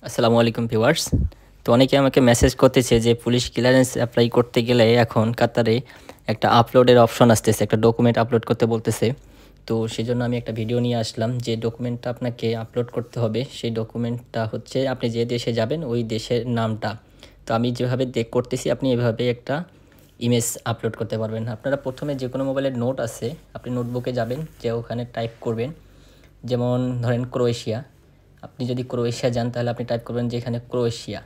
আসসালামু আলাইকুম ভিউয়ার্স। তো অনেকে আমাকে মেসেজ করতেছে যে পুলিশ ক্লিয়ারেন্স অ্যাপ্লাই করতে গেলে এখন কাতারে একটা আপলোডের অপশন আসতেছে, একটা ডকুমেন্ট আপলোড করতে বলতেছে। তো সেজন্য আমি একটা ভিডিও নিয়ে আসলাম, যে ডকুমেন্টটা আপনাকে আপলোড করতে হবে সেই ডকুমেন্টটা হচ্ছে আপনি যে দেশে যাবেন ওই দেশের নামটা। তো আমি যেভাবে করতেছি আপনি এভাবে একটা ইমেজ আপলোড করতে পারবেন। আপনারা প্রথমে যে কোনো মোবাইলের নোট আছে, আপনি নোটবুকে যাবেন, যে ওখানে টাইপ করবেন, যেমন ধরেন ক্রোয়েশিয়া। আপনি যদি ক্রোয়েশিয়া যান তাহলে আপনি টাইপ করবেন যে এখানে ক্রোয়েশিয়া।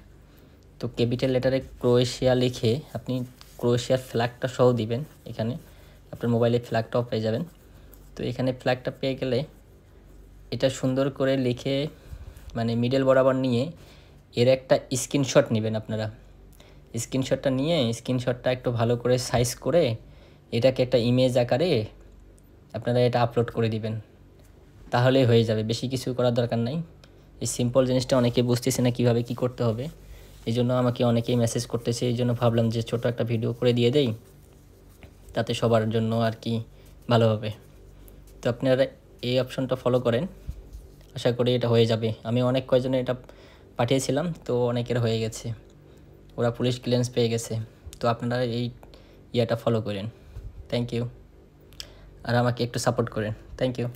তো ক্যাপিটাল লেটারে ক্রোয়েশিয়া লিখে আপনি ক্রোয়েশিয়ার ফ্ল্যাগটা সহ দিবেন। এখানে আপনার মোবাইলে ফ্ল্যাগটাও পেয়ে যাবেন। তো এখানে ফ্ল্যাগটা পেয়ে গেলে এটা সুন্দর করে লিখে মানে মিডল বরাবর নিয়ে এর একটা স্ক্রিনশট নেবেন আপনারা। স্ক্রিনশটটা নিয়ে স্ক্রিনশটটা একটু ভালো করে সাইজ করে এটাকে একটা ইমেজ আকারে আপনারা এটা আপলোড করে দিবেন, তাহলেই হয়ে যাবে। বেশি কিছু করার দরকার নাই। এই সিম্পল জিনিসটা অনেকে বুঝতেছে না কীভাবে কী করতে হবে, এই জন্য আমাকে অনেকেই মেসেজ করতেছে। এই জন্য ভাবলাম যে ছোটো একটা ভিডিও করে দিয়ে দেই, তাতে সবার জন্য আর কি ভালো হবে। তো আপনারা এই অপশনটা ফলো করেন, আশা করি এটা হয়ে যাবে। আমি অনেক কয়জনে এটা পাঠিয়েছিলাম, তো অনেকের হয়ে গেছে, ওরা পুলিশ ক্লিয়ারেন্স পেয়ে গেছে। তো আপনারা এই ইয়াটা ফলো করেন। থ্যাংক ইউ, আর আমাকে একটু সাপোর্ট করেন। Thank you.